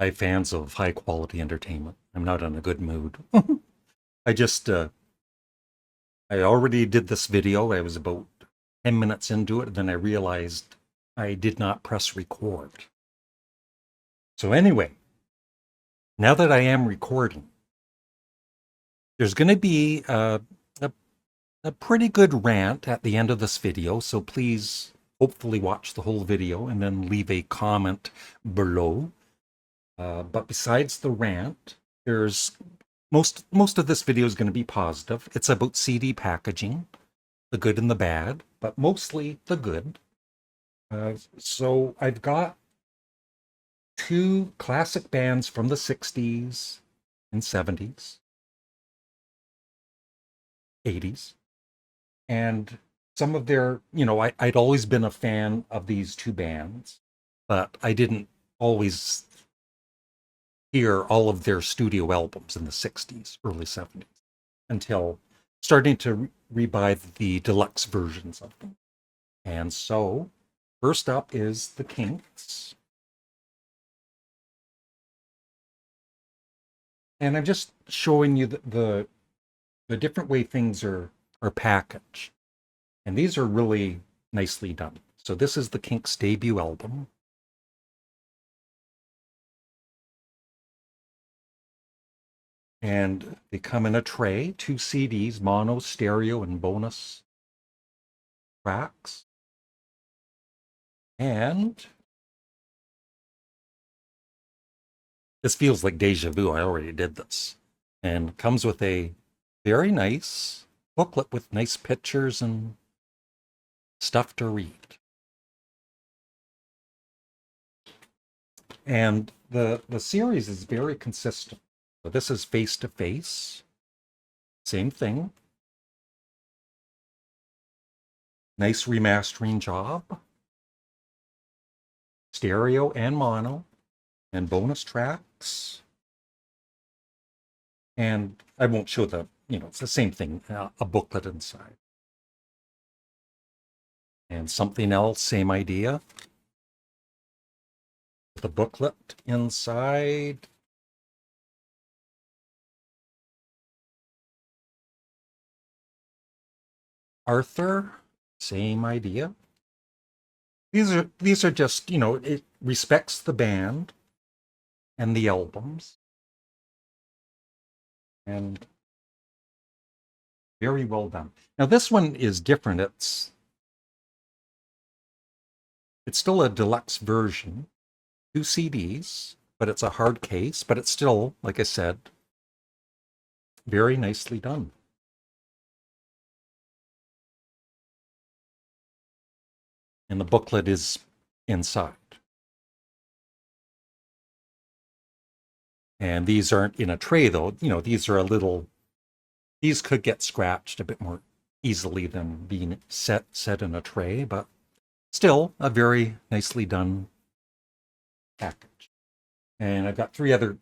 Hi, fans of high quality entertainment. I'm not in a good mood. I just, I already did this video. I was about 10 minutes into it, and then I realized I did not press record. So, anyway, now that I am recording, there's going to be a pretty good rant at the end of this video. So, please hopefully watch the whole video and then leave a comment below. But besides the rant, there's most of this video is going to be positive. It's about CD packaging, the good and the bad, but mostly the good. So I've got two classic bands from the 60s and 70s, 80s, and some of their, I'd always been a fan of these two bands, but I didn't always hear all of their studio albums in the 60s, early 70s, until starting to rebuy the deluxe versions of them. And so, first up is the Kinks. And I'm just showing you the different way things are packaged. And these are really nicely done. So this is the Kinks debut album. And they come in a tray, two CDs, mono, stereo, and bonus tracks. And this feels like deja vu. I already did this. And comes with a very nice booklet with nice pictures and stuff to read. And the series is very consistent. So this is Face to Face. Same thing. Nice remastering job. Stereo and mono. And bonus tracks. And I won't show it's the same thing, a booklet inside. And something else, same idea. The booklet inside. Arthur, same idea. These are just, it respects the band and the albums. And very well done. Now this one is different. It's still a deluxe version, two CDs, but it's a hard case, but it's still, like I said, very nicely done. And the booklet is inside. And these aren't in a tray, though. These are these could get scratched a bit more easily than being set in a tray, but still a very nicely done package. And I've got three other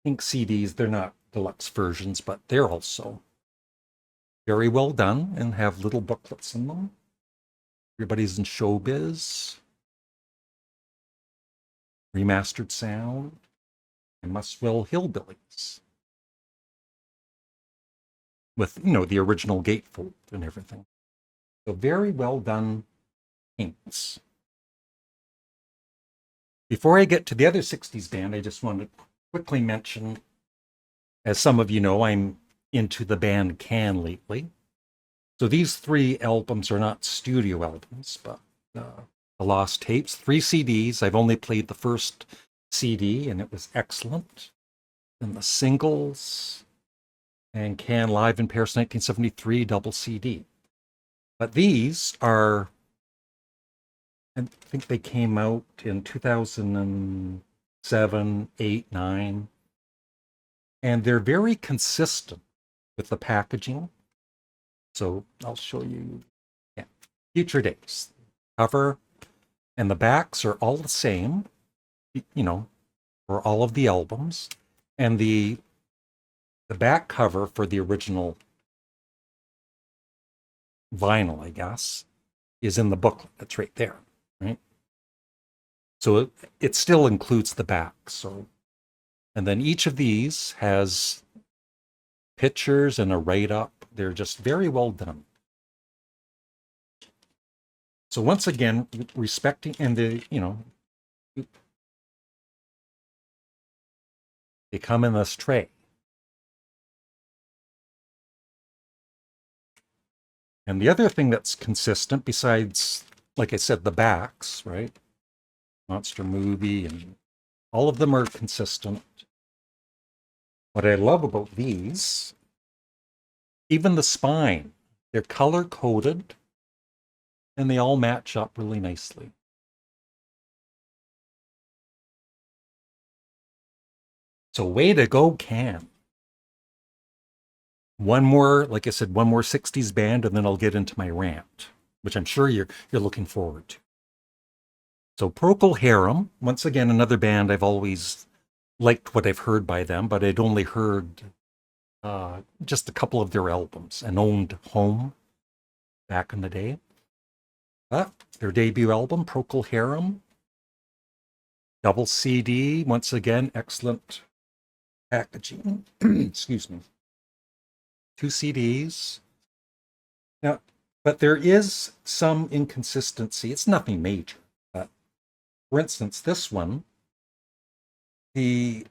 Ink CDs. They're not deluxe versions, but they're also very well done and have little booklets in them. Everybody's in showbiz. Remastered sound. And Muswell Hillbillies. With, the original gatefold and everything. So very well done Kinks. Before I get to the other 60s band, I just want to quickly mention, as some of you know, I'm into the band Can lately. So these three albums are not studio albums, but the Lost Tapes, 3 CDs. I've only played the first CD, and it was excellent. And the singles, and Can Live in Paris 1973 double CD. But these are, I think they came out in 2007, 8, 9. And they're very consistent with the packaging. So I'll show you, Future Days. Cover and the backs are all the same, for all of the albums. And the back cover for the original vinyl, I guess, is in the booklet. That's right there, right? So it still includes the back. So And then each of these has pictures and a write-up. They're just very well done. So once again, respecting, and they come in this tray. And the other thing that's consistent, besides, like I said, the backs, right? Monster movie, and all of them are consistent. What I love about these, even the spine, they're color coded and they all match up really nicely. So way to go, Can. One more, like I said, one more 60s band, and then I'll get into my rant, which I'm sure you're looking forward to. So Procol Harum, once again, another band I've always liked what I've heard by them, but I'd only heard just a couple of their albums and owned Home back in the day. But their debut album, Procol Harum, double CD, once again, excellent packaging. Excuse me. 2 CDs. Now, but there is some inconsistency. It's nothing major. But for instance, this one, the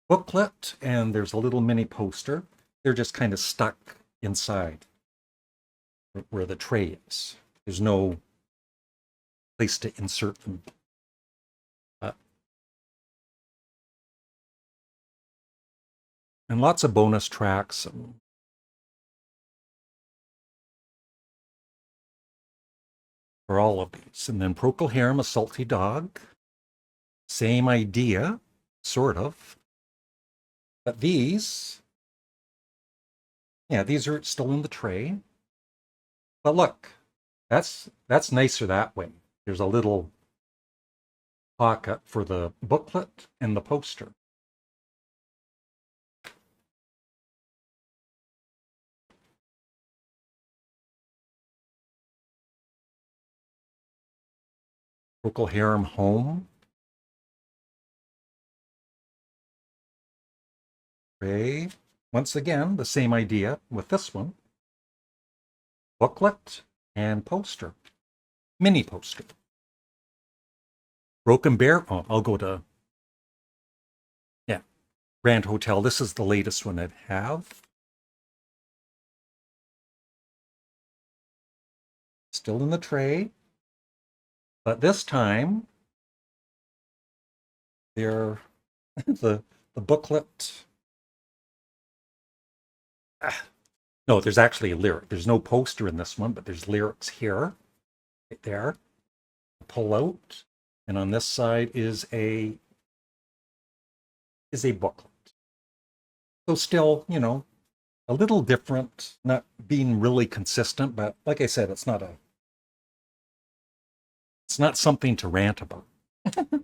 booklet and there's a little mini poster. They're just kind of stuck inside where the tray is. There's no place to insert them. And lots of bonus tracks. For all of these. And then Procol Harum, A Salty Dog. Same idea, sort of. But these, yeah, these are still in the tray. But look, that's nicer that way. There's a little pocket for the booklet and the poster. Procol Harum Home. Tray. Once again, the same idea with this one. Booklet and poster. Mini poster. Broken Bear. Oh, I'll go to, yeah, Grand Hotel. This is the latest one I have. Still in the tray. But this time, they're the booklet. No, there's actually a lyric. There's no poster in this one, but there's lyrics here, right there. Pull out, and on this side is a booklet. So still, a little different, not being really consistent, but like I said, it's not something to rant about. And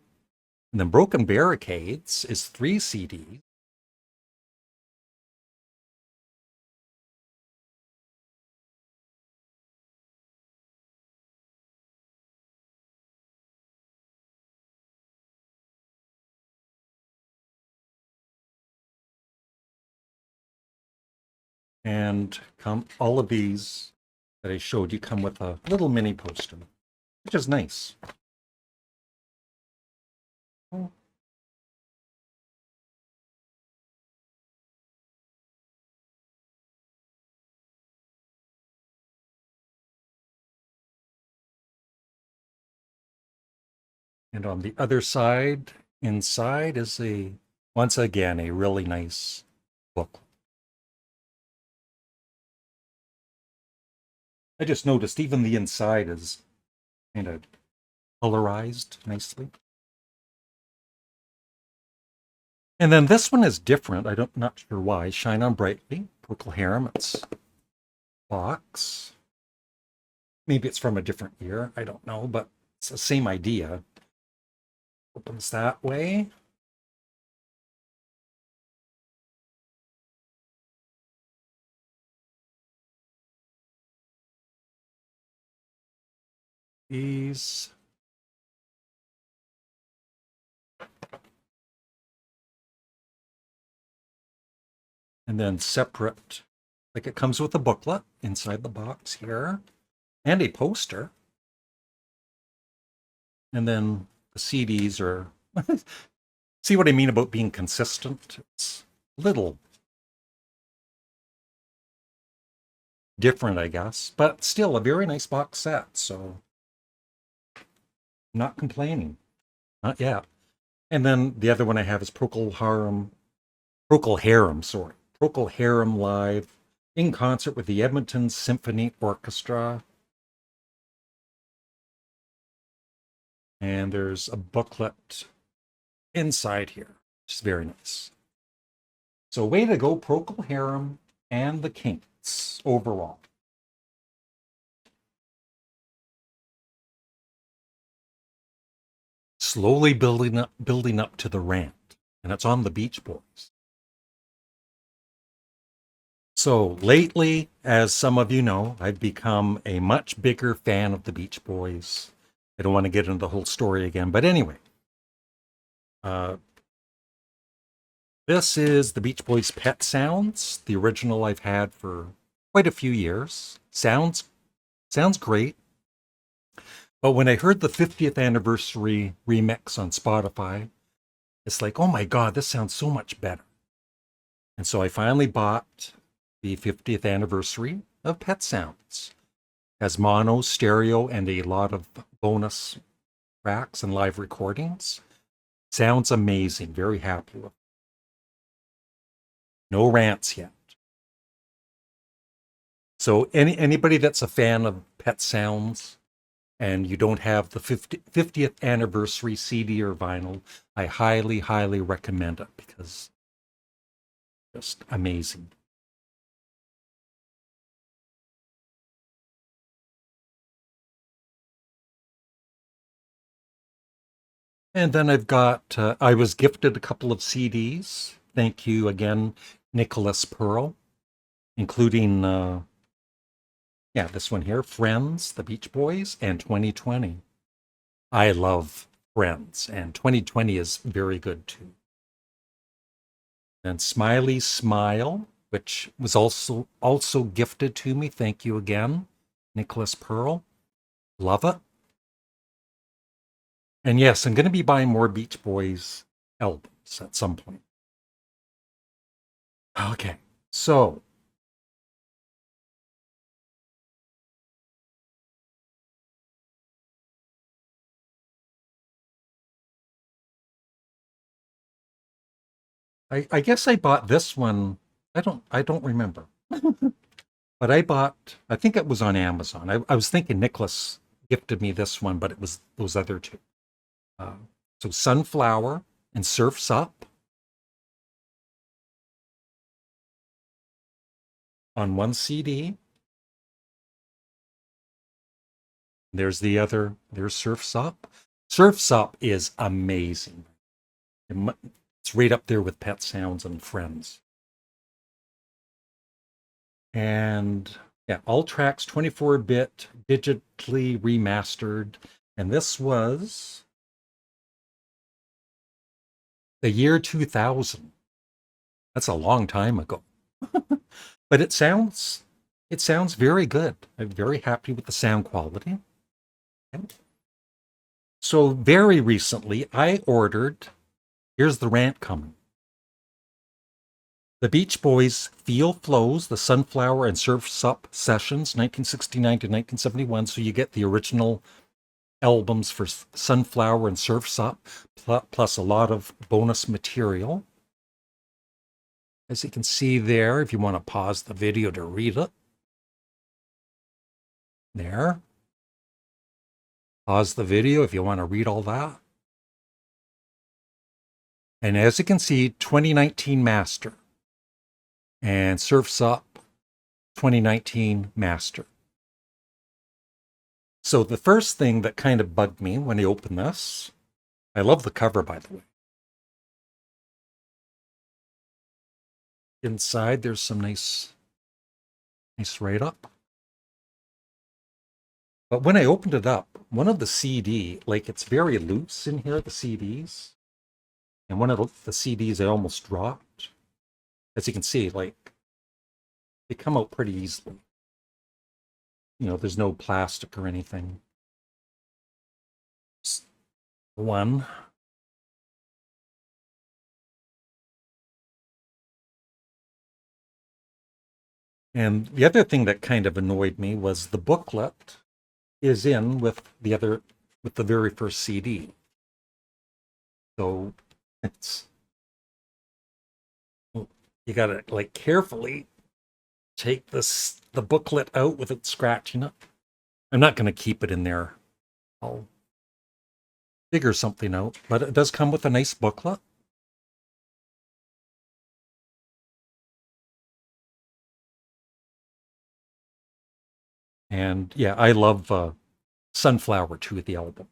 then Broken Barricades is 3 CDs. And all of these that I showed you come with a little mini poster, which is nice. And on the other side, inside is once again, a really nice book. I just noticed even the inside is kind of colorized nicely. And then this one is different. Not sure why. Shine On Brightly, Procol Harum. It's box. Maybe it's from a different year. I don't know, but it's the same idea. Opens that way. These. And then separate, like it comes with a booklet inside the box here and a poster. And then the CDs are, see what I mean about being consistent? It's a little different, I guess, but still a very nice box set. So I'm not complaining, not yet. And then the other one I have is Procol Harum, sorry. Procol Harum live in concert with the Edmonton Symphony Orchestra. And there's a booklet inside here, which is very nice. So way to go, Procol Harum and the Kinks overall. Slowly building up to the Rant, and it's on the Beach Boys. So lately, as some of you know, I've become a much bigger fan of the Beach Boys. I don't want to get into the whole story again, but anyway, this is the Beach Boys' Pet Sounds, the original I've had for quite a few years. Sounds great. But when I heard the 50th anniversary remix on Spotify, it's like, oh my God, this sounds so much better. And so I finally bought the 50th anniversary of Pet Sounds. It has mono, stereo, and a lot of bonus tracks and live recordings. Sounds amazing. Very happy with it. No rants yet. So anybody that's a fan of Pet Sounds and you don't have the 50th anniversary CD or vinyl, I highly, highly recommend it because it's just amazing. And then I've got, I was gifted a couple of CDs. Thank you again, Nicholas Pearl, including, this one here, Friends, the Beach Boys, and 2020. I love Friends, and 2020 is very good too. And Smiley Smile, which was also gifted to me. Thank you again, Nicholas Pearl. Love it. And yes, I'm going to be buying more Beach Boys albums at some point. Okay, so I guess I bought this one. I don't remember. But I think it was on Amazon. I was thinking Nicholas gifted me this one, but it was those other two. So Sunflower and Surf's Up on one CD. There's the other, there's Surf's Up. Surf's Up is amazing. It's right up there with Pet Sounds and Friends. And yeah, all tracks 24-bit, digitally remastered. And this was the year 2000. That's a long time ago. But it sounds very good. I'm very happy with the sound quality. So very recently I ordered, here's the rant coming. The Beach Boys' Feel Flows, the Sunflower and Surf's Up sessions, 1969 to 1971. So you get the original albums for Sunflower and Surf's Up, plus a lot of bonus material. As you can see there, if you want to pause the video to read it. There. Pause the video if you want to read all that. And as you can see, 2019 master. And Surf's Up 2019 master. So the first thing that kind of bugged me when I opened this, I love the cover, by the way. Inside, there's some nice write-up. But when I opened it up, one of the CD, like it's very loose in here, the CDs. And one of the CDs I almost dropped. as you can see, like they come out pretty easily. There's no plastic or anything. Just one. And the other thing that kind of annoyed me was the booklet is in with the very first CD. So it's, you gotta like carefully take the booklet out without scratching it. I'm not gonna keep it in there. I'll figure something out, but it does come with a nice booklet. And yeah, I love Sunflower 2, the album.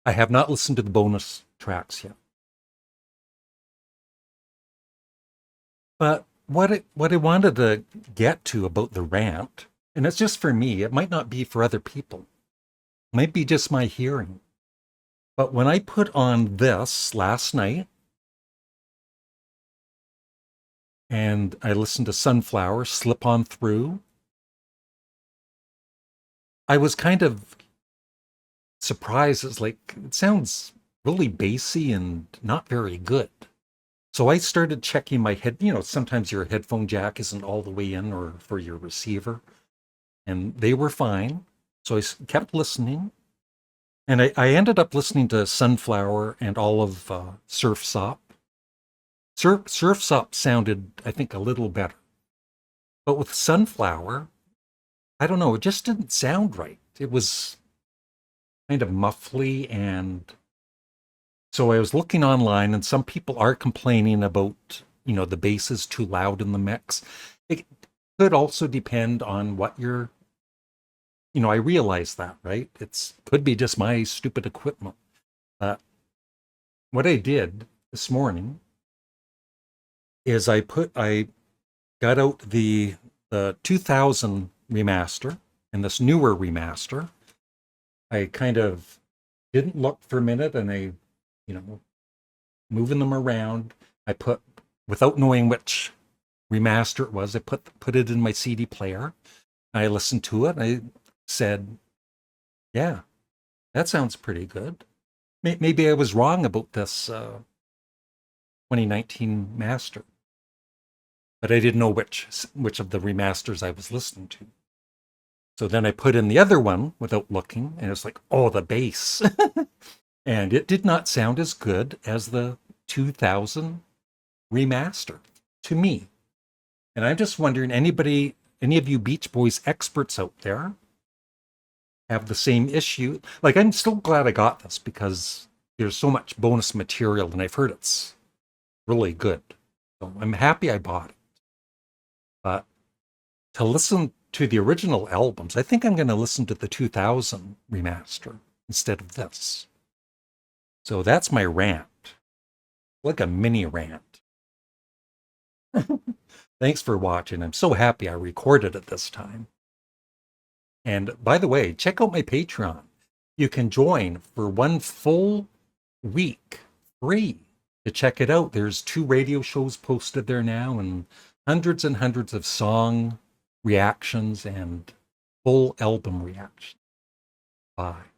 I have not listened to the bonus tracks yet. But what I wanted to get to about the rant, and it's just for me, it might not be for other people. It might be just my hearing. But when I put on this last night and I listened to Sunflower slip on through, I was kind of surprised. It's like, it sounds really bassy and not very good. So I started checking my head. Sometimes your headphone jack isn't all the way in or for your receiver, and they were fine. So I kept listening. And I ended up listening to Sunflower and all of Surf's Up. Surf's Up sounded, I think, a little better. But with Sunflower, I don't know, it just didn't sound right. It was kind of muffly, and so I was looking online, and some people are complaining about, the bass is too loud in the mix. It could also depend on what you're, I realize that, right? Could be just my stupid equipment. What I did this morning is I got out the 2000 remaster and this newer remaster. I kind of didn't look for a minute, and I, moving them around. I put, without knowing which remaster it was, I put it in my CD player. I listened to it. And I said, "Yeah, that sounds pretty good." Maybe I was wrong about this 2019 master, but I didn't know which of the remasters I was listening to. So then I put in the other one without looking, and it's like, oh, the bass. And it did not sound as good as the 2000 remaster to me. And I'm just wondering, any of you Beach Boys experts out there have the same issue? Like, I'm still glad I got this because there's so much bonus material, and I've heard it's really good. So I'm happy I bought it. But to listen to the original albums, I think I'm going to listen to the 2000 remaster instead of this. So that's my rant, like a mini rant. Thanks for watching. I'm so happy I recorded it this time. And by the way, check out my Patreon. You can join for one full week free to check it out. There's 2 radio shows posted there now, and hundreds of song reactions and full album reactions. Bye.